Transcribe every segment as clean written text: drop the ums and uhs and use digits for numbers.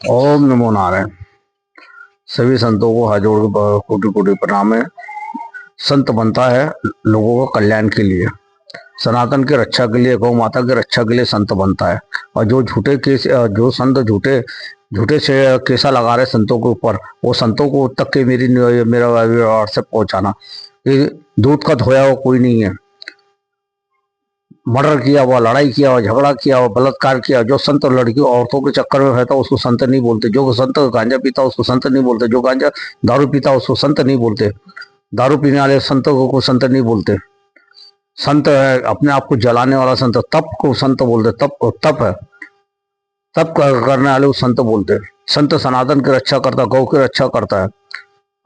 ओम नमो नारायण। सभी संतों को हाथ जोड़ के कोटि कोटि प्रणाम है। संत बनता है लोगों का कल्याण के लिए, सनातन की रक्षा के लिए, गौ माता की रक्षा के लिए संत बनता है। और जो झूठे केस, जो संत झूठे झूठे से केसा लगा रहे संतों के ऊपर, वो संतों को तक के मेरा व्हाट्सएप पहुंचाना। ये दूध का धोया हुआ कोई नहीं है। मर्डर किया हुआ, लड़ाई किया हुआ, झगड़ा किया हुआ, बलात्कार किया, जो संत लड़कियों औरतों के चक्कर में रहता उसको संत नहीं बोलते। जो संत गांजा पीता उसको संत नहीं बोलते। जो गांजा दारू पीता उसको संत नहीं बोलते। दारू पीने वाले संतों को संत नहीं बोलते। संत है अपने आप को जलाने वाला संत, तप को संत बोलते। तप है, तप करने वाले को संत बोलते। संत सनातन की रक्षा करता, गौ की रक्षा करता है।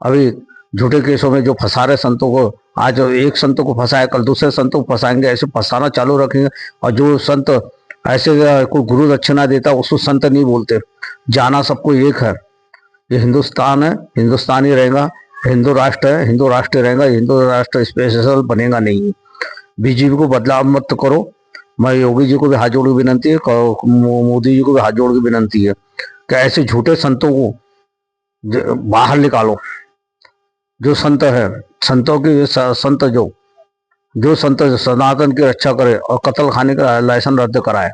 अभी झूठे केसों में जो फंसा रहे संतों को, आज एक संत को फंसाया, कल दूसरे संतों को फंसाएंगे, ऐसे फंसाना चालू रखेंगे। और जो संत ऐसे कोई गुरु दक्षिणा देता उसको संत नहीं बोलते। जाना सबको एक है। ये हिंदुस्तान है, हिंदुस्तान ही रहेगा। हिंदू राष्ट्र है, हिंदू राष्ट्र रहेगा। हिंदू राष्ट्र स्पेशल बनेगा नहीं। बीजेपी को बदलाव मत करो। मैं योगी जी को भी हाथ जोड़ के विनंती है, मोदी जी को भी हाथ जोड़ के विनंती है कि ऐसे झूठे संतों को बाहर निकालो। जो संत है, संतों की संत जो संत सनातन की रक्षा करे और कत्ल खाने का लाइसेंस रद्द कराए।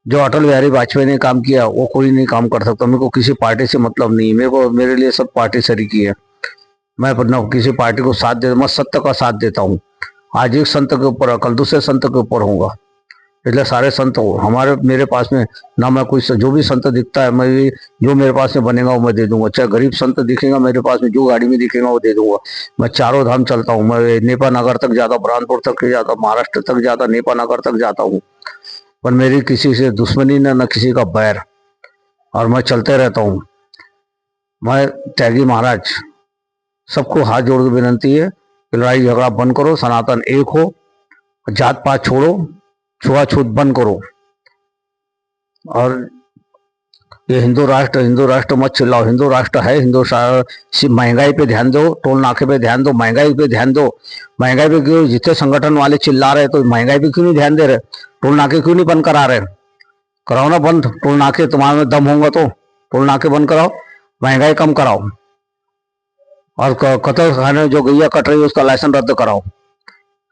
जो अटल बिहारी वाजपेयी ने काम किया वो कोई नहीं काम कर सकता। मेरे को किसी पार्टी से मतलब नहीं। मेरे लिए सब पार्टी सरीकी है। मैं न किसी पार्टी को साथ दे, मैं सत्य का साथ देता हूँ। आज एक संत के ऊपर, कल दूसरे संत के ऊपर होगा। इसलिए सारे संत हो हमारे मेरे पास में ना। मैं कोई जो भी संत दिखता है, मैं जो मेरे पास में बनेगा वो मैं दे दूंगा। चाहे गरीब संत दिखेगा मेरे पास में, जो गाड़ी में दिखेगा वो दे दूंगा। मैं चारों धाम चलता हूँ। मैं नेपा नगर तक जाता, बुरहानपुर तक जाता, महाराष्ट्र तक जाता, नेपा नगर तक जाता हूँ। पर मेरी किसी से दुश्मनी न किसी का बैर, और मैं चलते रहता हूँ। मैं त्यागी महाराज सबको हाथ जोड़ के विनंती है कि लड़ाई झगड़ा बंद करो, सनातन एक हो, जात पात छोड़ो, छुआछूत बंद करो। और ये हिंदू राष्ट्र मत चिल्लाओ। हिंदू राष्ट्र है। महंगाई पे ध्यान दो, टोल नाके पे ध्यान दो, महंगाई पे ध्यान दो। महंगाई पे क्यों जितने संगठन वाले चिल्ला रहे, तो महंगाई पे क्यों नहीं ध्यान दे रहे? टोल नाके क्यों नहीं बंद करा रहे? कराओ ना बंद टोल नाके। तुम्हारे में दम होगा तो टोल नाके बंद कराओ, महंगाई कम कराओ। और कत्ल खाने जो गैया कट रही है उसका लाइसेंस रद्द कराओ।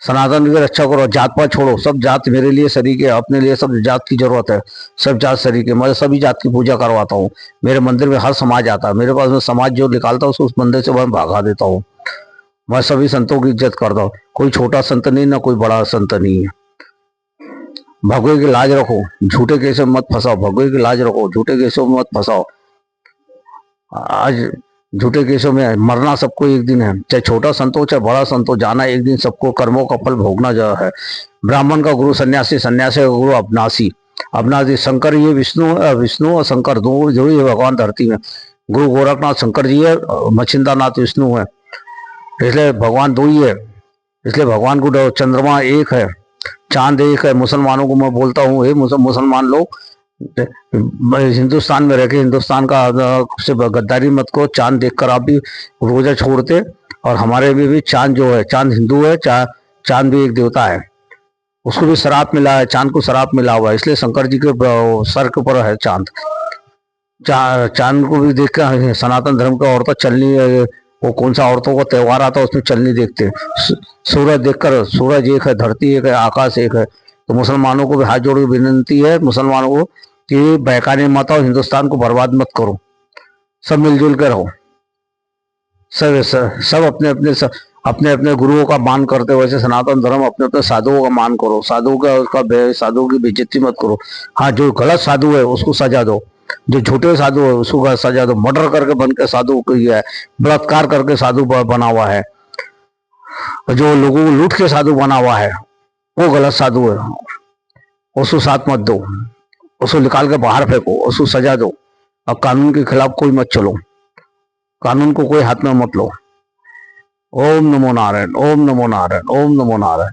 सनातन की रक्षा करो, जात पात छोड़ो। सब जात मेरे लिए शरीक है, अपने लिए सब जात की जरूरत है। सब जात शरीक है। मैं सभी जात की पूजा करवाता हूँ। मेरे मंदिर में हर समाज आता है। मेरे पास में समाज जो निकालता है उसको उस मंदिर से मैं भगा देता हूँ। मैं सभी संतों की इज्जत करता हूँ। कोई छोटा संत नहीं, ना कोई बड़ा संत नहीं है। भगवे की लाज रखो, झूठे केसों में मत फंसाओ। भगवे की लाज रखो, झूठे केसों में मत फंसाओ। आज झूठे केसों में मरना सबको एक दिन है। चाहे छोटा संत हो चाहे बड़ा संत हो, जाना एक दिन सबको। कर्मों का फल भोगना जो है। ब्राह्मण का गुरु सन्यासी, सन्यासी का गुरु अविनाशी। अविनाशी शंकर ये विष्णु और शंकर दो जो ही भगवान धरती में। गुरु गोरखनाथ शंकर जी है, मच्छिंद्रनाथ विष्णु है। इसलिए भगवान दो ही है। इसलिए भगवान को चंद्रमा एक है, चांद एक है। मुसलमानों को मैं बोलता हूँ, हे मुसलमान लोग, हिंदुस्तान में रह के हिंदुस्तान का से गद्दारी मत करो। चांद देखकर आप भी रोजा छोड़ते। और हमारे भी चांद जो है, चांद हिंदू है, चांद भी एक देवता है। उसको भी शराप मिला है, चांद को शराप मिला हुआ है। इसलिए शंकर जी के सर के ऊपर है चांद। चांद को भी देखकर सनातन धर्म का औरतें चलनी, वो कौन सा औरतों का त्योहार आता है उसमें चलनी देखते। सूरज देखकर, सूरज एक है, धरती एक है, आकाश एक है। तो मुसलमानों को भी हाथ जोड़ के विनंती है, मुसलमानों को, कि बहकाने मत आओ, हिंदुस्तान को बर्बाद मत करो। सब मिलजुल कर रहो। सब अपने अपने गुरुओं का मान करते हो। वैसे सनातन धर्म अपने अपने साधुओं का मान करो। साधुओं की बेइज्जती मत करो। हाँ, जो गलत साधु है उसको सजा दो। जो झूठे साधु है उसको सजा दो। मर्डर करके बन के साधु किया है, बलात्कार करके साधु बना हुआ है, जो लोगों को लूट के साधु बना हुआ है, वो गलत साधु है। उसको साथ मत दो, उसको निकाल के बाहर फेंको, उसको सजा दो। और कानून के खिलाफ कोई मत चलो। कानून को कोई हाथ में मत लो। ओम नमो नारायण, ओम नमो नारायण, ओम नमो नारायण।